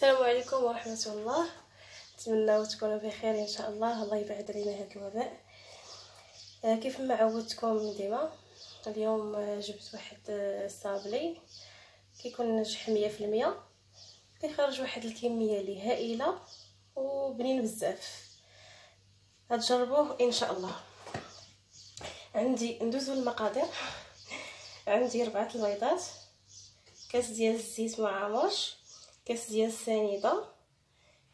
السلام عليكم ورحمة الله. نتمنى تكونوا بخير ان شاء الله. الله يبعد علينا هذا الوباء. كيف ما عودتكم ديما، اليوم جبت واحد الصابلي كيكون ناجح 100%، كيخرج واحد الكميه اللي هائله وبنين بزاف. غتجربوه ان شاء الله. عندي ندوزو المقادير. عندي 4 البيضات، كاس ديال الزيت معمر، كاس ديال السنيده،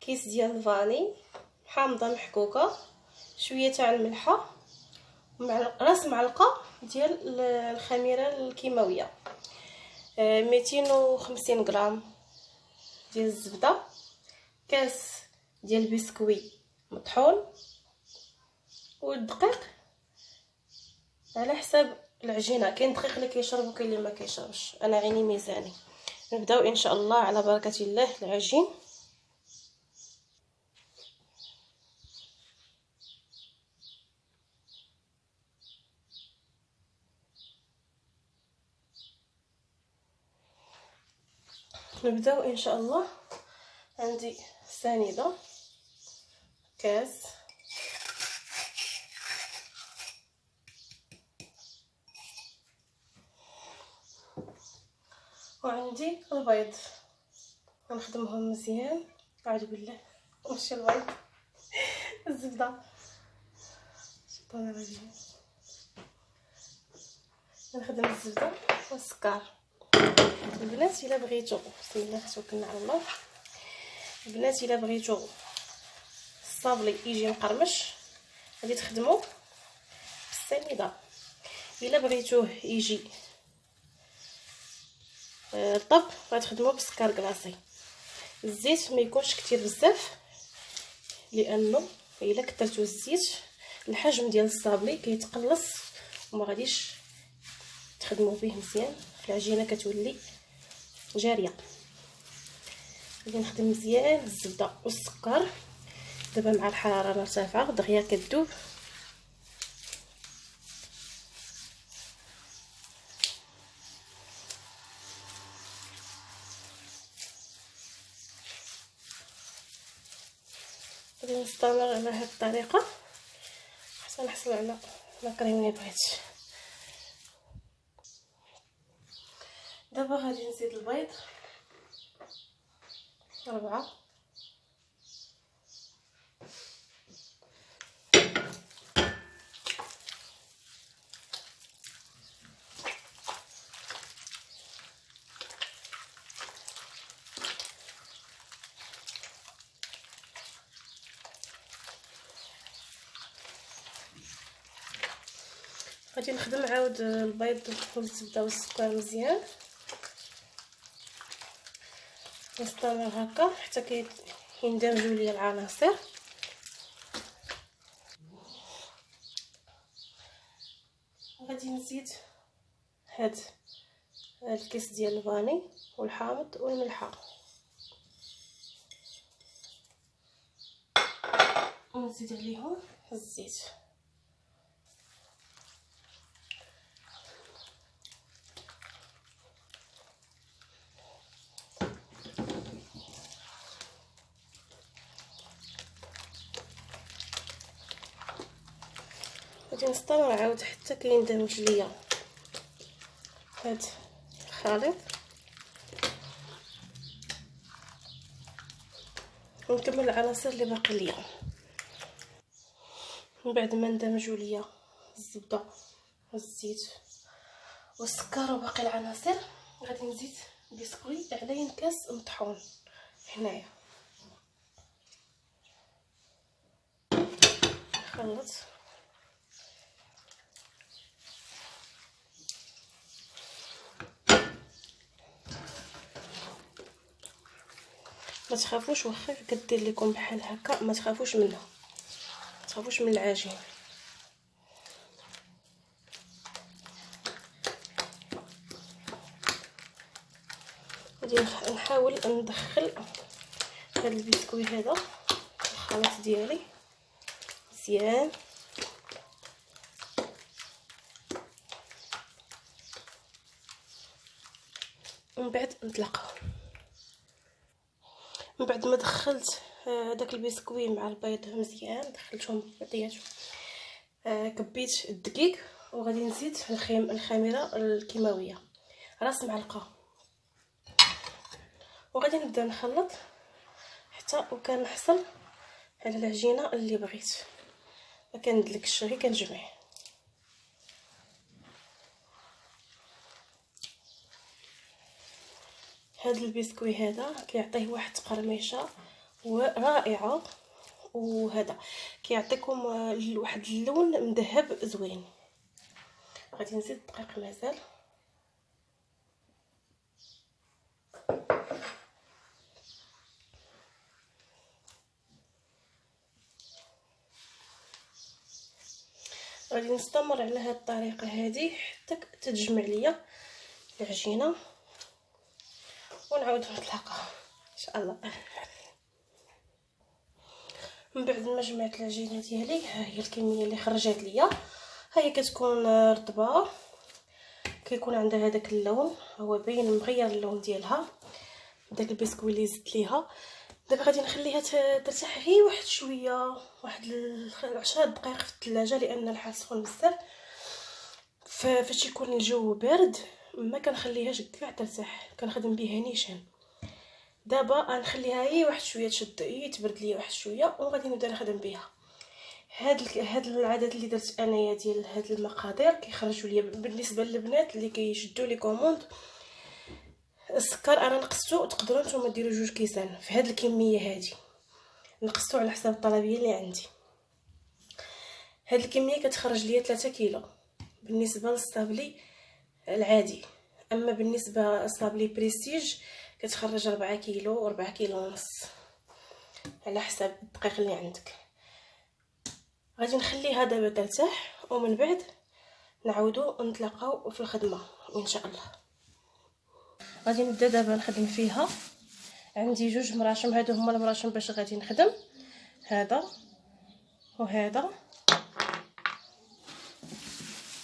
كيس ديال الفاني حامضه محكوكه، شويه تاع الملحه، راس معلقه ديال الخميره الكيماويه، 250 غرام ديال الزبده، كاس ديال البسكوي مطحون، والدقيق على حساب العجينه. كاين دقيق اللي كيشرب وكاين اللي ما كيشربش، انا عيني ميزاني. نبداو ان شاء الله على بركه الله العجين. نبداو ان شاء الله. عندي سنيده كاس، وعندي البيض غنخدمهم مزيان. اعوذ بالله، ماشي البيض، الزبده. شيطان الرجيم. نخدم الزبده والسكر. البنات الا بغيتو، بسم الله توكلنا على الله. البنات الا بغيتو الصابلي يجي مقرمش غادي تخدموا بالسنيده. الا بغيتوه يجي طب غتخدموا بالسكر كلاصي. الزيت ما يكونش كتير بزاف، لانه الا كثرتوا الزيت الحجم ديال الصابلي كيتقلص وما غاديش تخدموا به مزيان، العجينه كتولي جاريه. غادي نخدم مزيان الزبده والسكر دابا مع الحراره مرتفعه دغيا كتذوب. غادي نستمر على هذه الطريقه حتى نحصل على لاكريم اللي بغيت. دابا غادي نزيد البيض 4، غادي نخدم عاود البيض والزبده والسكر مزيان. نستمر هكا حتى كيندمجوا لي العناصر. غادي نزيد هاد الكيس ديال الفاني والحامض والملحه، ونزيد عليهم الزيت. غادي نستمر عاود حتى كيندمج ليا هاد الخليط، ونكمل العناصر اللي باقي ليا. من بعد ما اندمجوا ليا الزبده والزيت والسكر وباقي العناصر، غادي نزيد بسكوي على كاس مطحون هنايا. خلط ما تخافوش، واخا كدير لكم بحال هكا ما تخافوش منها، ما تخافوش من العجين. غادي نحاول ندخل هذا البسكوي هذا الخليط ديالي مزيان. ومن بعد نطلقه. من بعد ما دخلت داك البسكوي مع البيض مزيان، دخلتهم بعضياتهم، كبيت الدقيق وغادي نزيد الخميره الكيماويه راس معلقه، وغادي نبدا نخلط حتى وكنحصل على العجينه اللي بغيت. ما كندلكش غير كنجمع. هذا البسكوي هذا كيعطيه واحد القرميشه ورائعه، وهذا كيعطيكم واحد اللون مذهب زوين. غادي نزيد الدقيق مازال. غادي نستمر على هذه الطريقه هذه حتى تتجمع ليا العجينه، ونعاود نتلاقاو ان شاء الله. من بعد ما جمعت العجينه ديالي، ها هي الكميه اللي خرجت ليا، ها هي كتكون رطبه، كيكون عندها هذاك اللون، هو باين مغير اللون ديالها داك البسكوي اللي زدت ليها. دابا غادي نخليها ترتاح غير واحد شويه، واحد 10 دقائق في الثلاجه، لان الحال سخون بزاف. فاش يكون الجو بارد ما كنخليهاش كاع ترتاح، كنخدم بها نيشان. دابا غنخليها غير واحد شويه تشد، يتبرد ليا واحد شويه، وغادي نبدا نخدم بها. هاد العدد اللي درت انايا ديال هاد المقادير كيخرجوا ليا بالنسبه للبنات اللي كيشدوا لي كوموند. السكر انا نقصتو، تقدروا نتوما ديروا 2 كيسان في هاد الكميه هادي، نقصتو على حساب الطلبيه اللي عندي. هاد الكميه كتخرج ليا 3 كيلو بالنسبه للصابلي العادي، اما بالنسبه للصابلي بريستيج كتخرج 4 كيلو و 4 كيلو ونص على حساب الدقيق اللي عندك. غادي نخليها دابا ترتاح، ومن بعد نعاودو نتلاقاو في الخدمه ان شاء الله. غادي نبدا دابا نخدم فيها. عندي 2 مراشم، هادو هما المراشم باش غادي نخدم، هذا وهذا.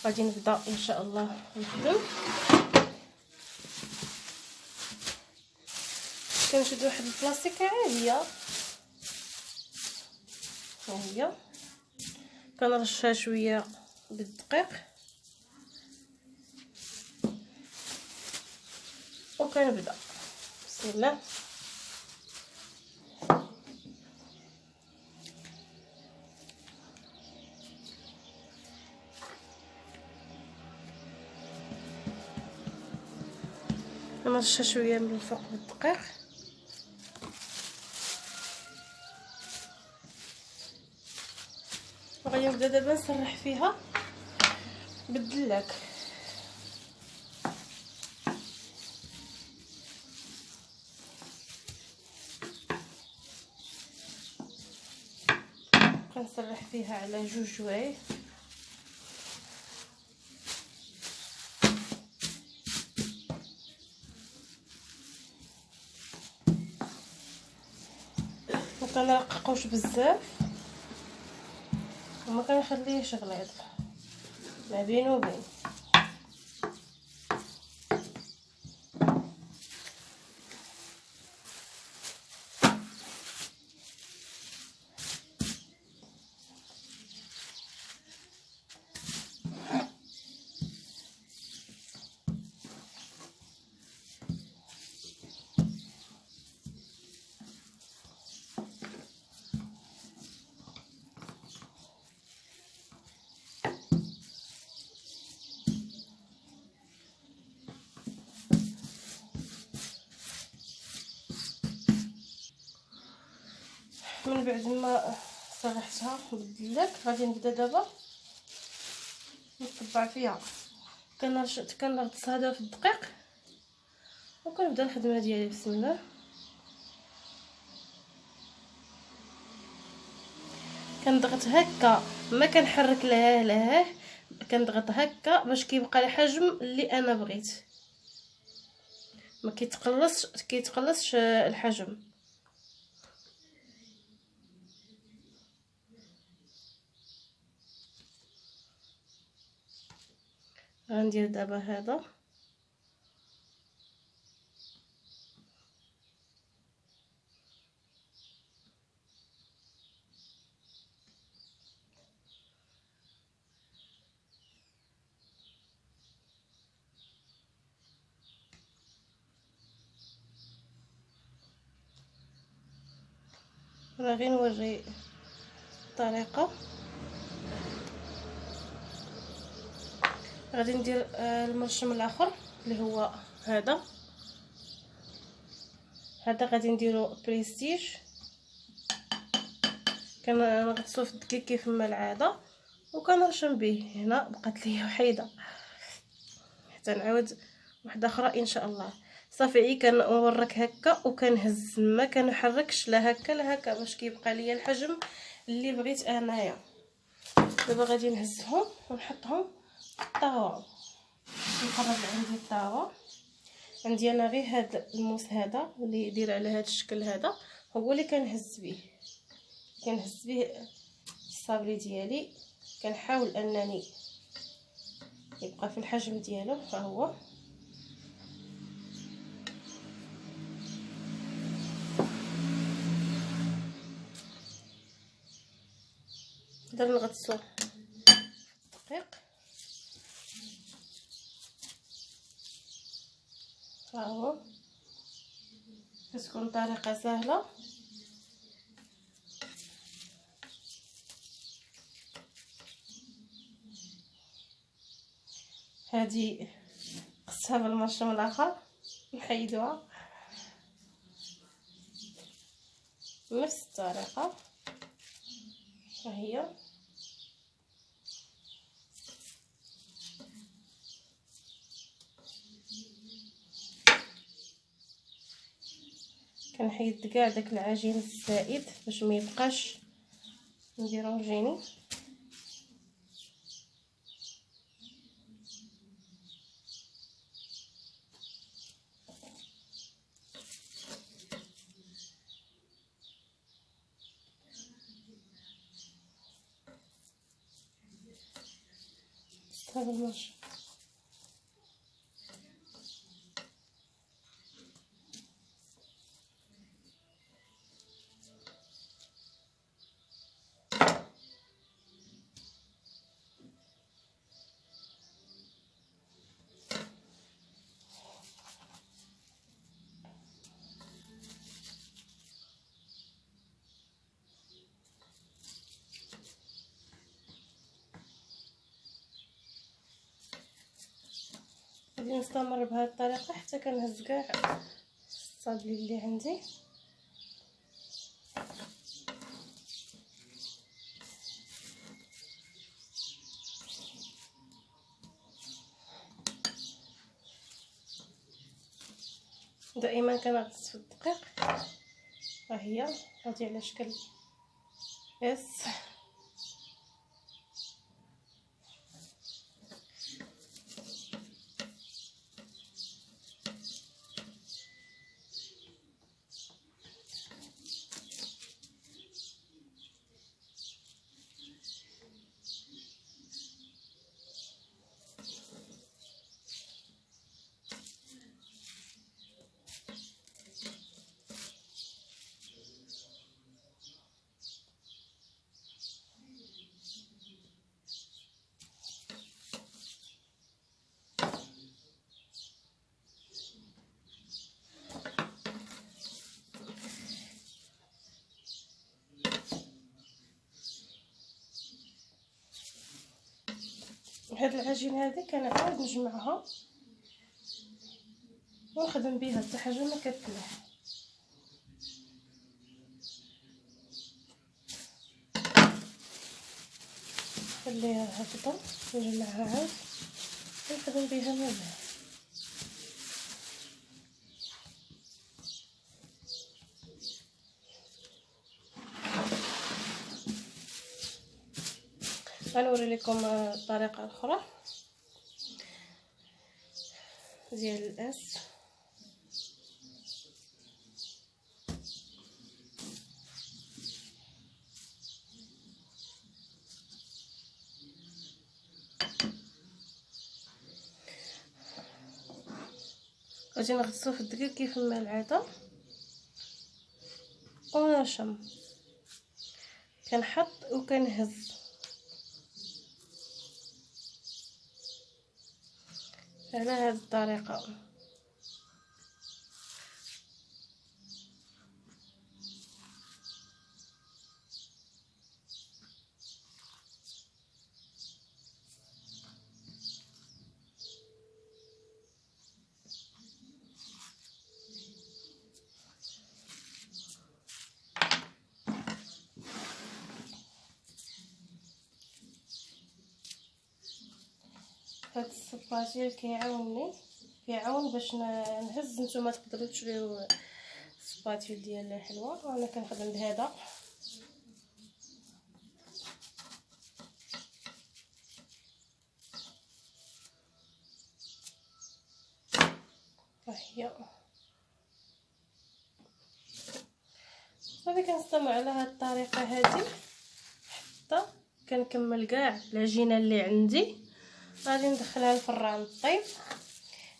غادي نبدا ان شاء الله نخدم. كنشد واحد البلاستيك عاليه، ها هي، كنرشها شويه بالدقيق وكنبدا. بسم الله. كنرشها شويه من الفوق بالدقيق، وغادي نبدا دابا نسرح فيها بالدلاك. كنسرح فيها على 2 جوايع. مكنرققوش بزاف وما كنخليهش غليظ، ما بين وبين. من بعد ما سرحتها بالدلاك غادي نبدا دابا نطبع فيها. كنغطسها دابا في الدقيق وكنبدا الخدمه ديالي. بسم الله. كنضغط هكا، ما كنحرك لها كنضغط هكا باش كيبقى الحجم اللي انا بغيت، ما كيتقلصش الحجم. غندير دابا هذا، انا غير نوري الطريقه. غادي ندير المرشم الاخر اللي هو هذا غادي نديرو بريستيج. كنغطسو في الدقيق كيف ما العاده وكنرشم به. هنا بقات لي وحيده حتى نعاود واحده اخرى ان شاء الله. صافي كنورك هكا وكنهز، ما كنحركش لا هكا لا هكا باش كيبقى ليا الحجم اللي بغيت انايا. دابا غادي نهزهم ونحطهم في الطاوه. نقرب عندي الطاوه، عندي انا غير هذا الموس هذا اللي يدير على هذا الشكل، هذا هو اللي كنهز به الصابلي ديالي. كنحاول انني يبقى في الحجم ديالو. ها هو نقدر نغطسو دقيق. ها هو كتكون طريقه سهله. هذه قصها بالمرشم الاخر نحيدوها نفس الطريقه. ها هي كنحيد كاع داك العجين الزائد باش ما يبقاش نديرو رجيني. هذا المرشم غادي نستمر بهذه الطريقه حتى كنهز كاع الصابلي اللي عندي. دائما كنغطس في الدقيق. ها هي هذه على شكل اس. هاد العجين هذه كنعاود نجمعها ونخدم بها حتى حاجه ما كتلوح. خليها هكذا نجمعها عاد ونخدم بها من بعد. غنوري لكم الطريقه الاخرى ديال الاس. غادي نغطسو في الدقيق كيف ما العاده ونرشم. كنحط وكنهز على هذه الطريقه. السباتيل كيعاون باش نهز. نتوما تقدروا تشريو السباتيل ديال الحلوى، وانا كنخدم بهذا. ها هي صافي. كنستمر على هذه الطريقه هذه حتى كنكمل كاع العجينه اللي عندي. غادي ندخلها للفران طيب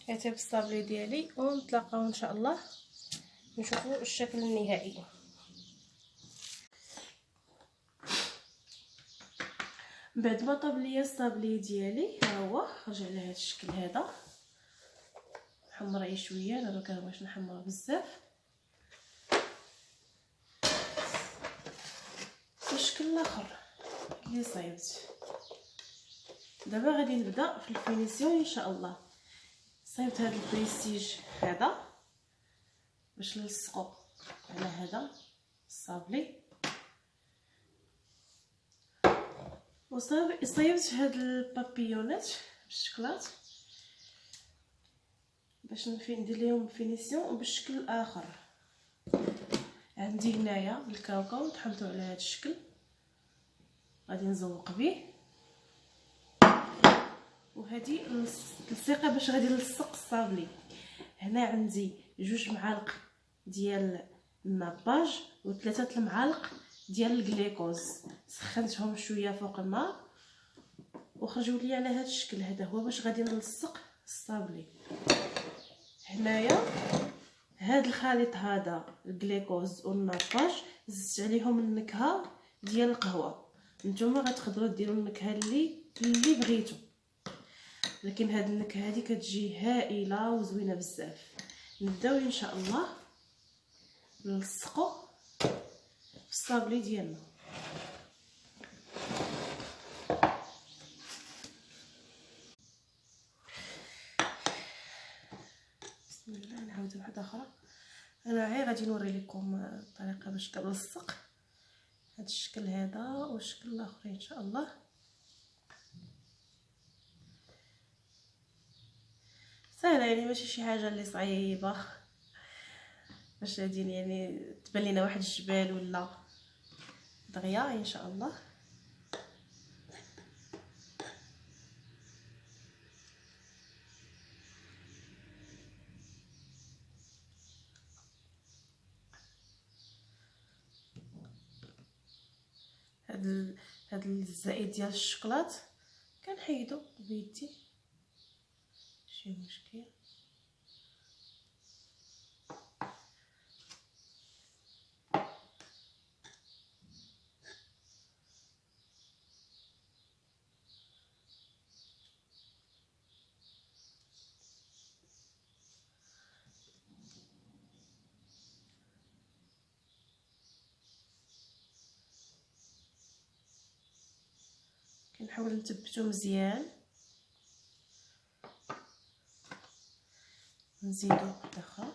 يطيب الصابلي ديالي، ونتلاقاو ان شاء الله نشوفوا الشكل النهائي. بعد ما طاب ليا الصابلي ديالي ها هو رجع على هذا الشكل هذا. حمريه شويه، انا ما كنبغيش نحمر بزاف. الشكل الاخر اللي صايبت دابا غادي نبدا في الفينيسيون ان شاء الله. صايبت هذا البريستيج هذا باش نلصقو على هذا الصابلي، وصافي صايبت هاد البابيونات بالشكلاط باش ندير ليهم فينيسيون بالشكل الاخر. عندي هنايا الكاوكاو طحنته على هذا الشكل، غادي نزوق به. وهذه التلصيقه باش غادي نلصق الصابلي. هنا عندي 2 معالق ديال الناباج و3 المعالق ديال الجليكوز. سخنتهم شويه فوق النار وخرجوا لي على هذا الشكل. هذا هو باش غادي نلصق الصابلي. هنايا هذا الخليط هذا الجليكوز والناباج زدت عليهم النكهه ديال القهوه. نتوما غتقدروا ديروا النكهه اللي بغيتو، لكن هذه النكهه هذه كتجي هائله وزوينه بزاف. نبداو ان شاء الله نلصقوا الصابلي ديالنا. بسم الله. نعاودو واحده اخرى. انا غير غادي نوري لكم الطريقه باش كنلصق هذا الشكل هذا والشكل الاخر ان شاء الله. سهله يعني، ماشي شي حاجه اللي صعيبه باش غادي يعني تبان لينا واحد الجبال ولا دغيا ان شاء الله. هاد الزائد ديال الشوكولات كنحيدو بيدي، ماشي مشكل. كنحاول نثبتو مزيان. نزيدو واحده اخرى.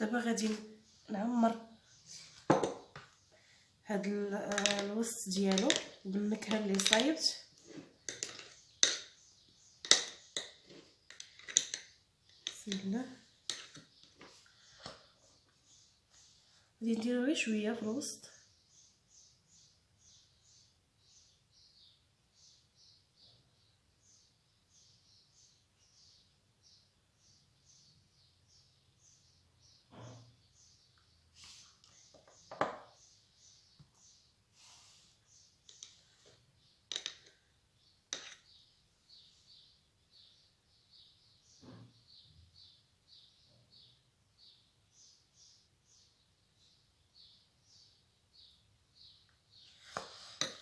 دابا غادي نعمر هاد الوسط ديالو بالنكهه اللي صايبت. بسم الله. غادي نديرو غير شويه في الوسط.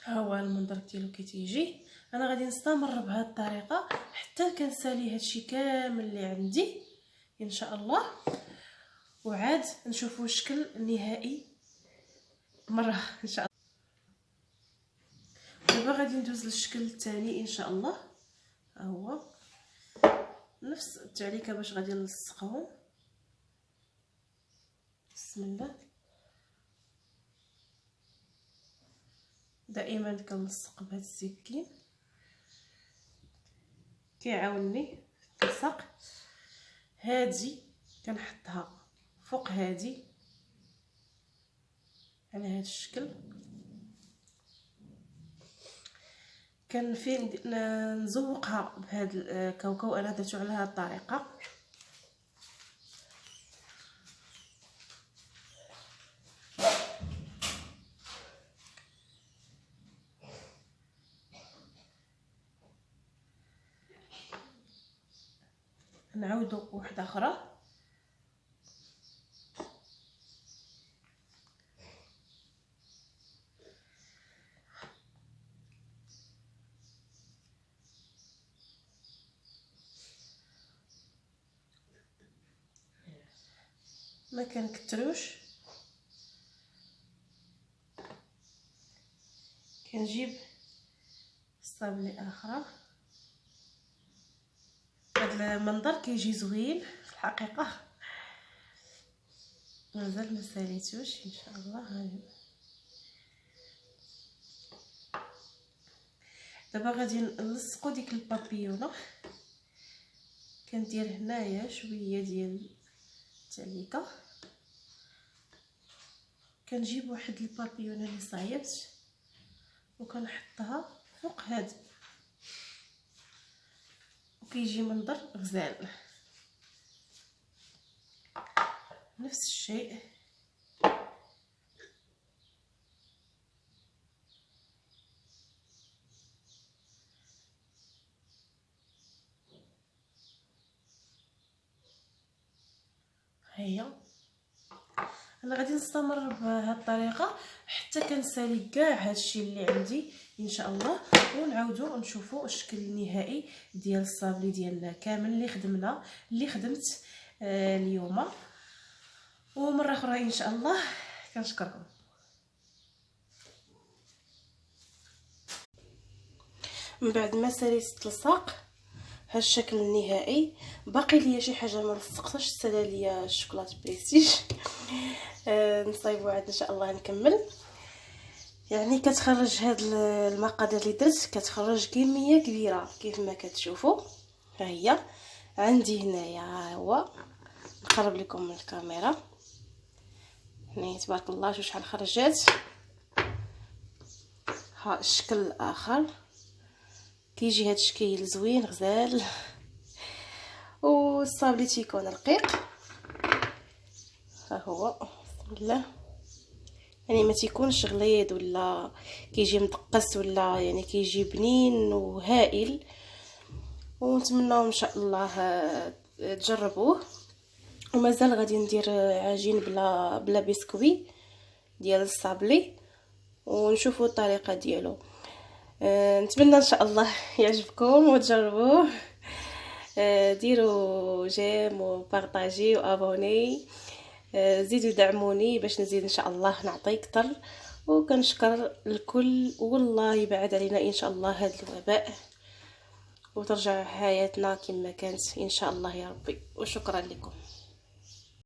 ها هو المنظر ديالو كي تيجي. انا غادي نستمر بهذه الطريقه حتى كنسالي هادشي كامل اللي عندي ان شاء الله، وعاد نشوفوا الشكل النهائي مره ان شاء الله. دابا غادي ندوز للشكل الثاني ان شاء الله. ها هو نفس التعليكه باش غادي نلصقهم. بسم الله. دائما كنلصق بهذا السكين، كيعاونني في اللصق. هادي كنحطها فوق هادي على هذا الشكل. فين نزوقها بهذا الكاوكاو. انا درتو على هذه الطريقه. نعاودو واحده اخرى. ما كنكتروش، كنجيب الصابلي اخرى. هذا المنظر كيجي زوين في الحقيقه. مازال ما ساليتوش ان شاء الله. دابا غادي نلصقوا ديك البابيونه. كندير هنايا شويه ديال التعليكه. كنجيب واحد البابيونه اللي صايبت وكنحطها فوق هاد، وكيجي منظر غزال. نفس الشيء هيا. انا غادي نستمر بهذه الطريقه حتى كنسالي كاع هادشي اللي عندي ان شاء الله، ونعاودو نشوفوا الشكل النهائي ديال الصابلي ديالنا كامل اللي خدمت اليوم. ومره اخرى ان شاء الله كنشكركم. من بعد ما ساليت التلصاق هذا الشكل النهائي. باقي ليا شي حاجه ما لصقتش، سالا ليا الشوكولاط بريستيج. نصايبو عاد ان شاء الله نكمل. يعني كتخرج هاد المقادير اللي درت، كتخرج كميه كبيره كيف ما كتشوفوا. ها هي عندي هنايا، ها هو نقرب لكم من الكاميرا. هنايا تبارك الله شوف شحال خرجات. ها الشكل الاخر كيجي هاد الشكل زوين غزال، والصابلي تيكون رقيق. ها هو بسم الله. يعني ما تيكونش غليظ ولا كيجي مدقس، ولا يعني كيجي بنين وهائل. ونتمنىو ان شاء الله تجربوه. ومازال غادي ندير عجين بلا بسكوي ديال الصابلي، ونشوفوا الطريقه ديالو. نتمنى ان شاء الله يعجبكم وتجربوه. ديروا جيم وبارطاجي وابوني. زيدوا دعموني باش نزيد ان شاء الله نعطي اكثر. وكنشكر الكل، والله يبعد علينا ان شاء الله هذا الوباء، وترجع حياتنا كما كانت ان شاء الله يا ربي. وشكرا لكم.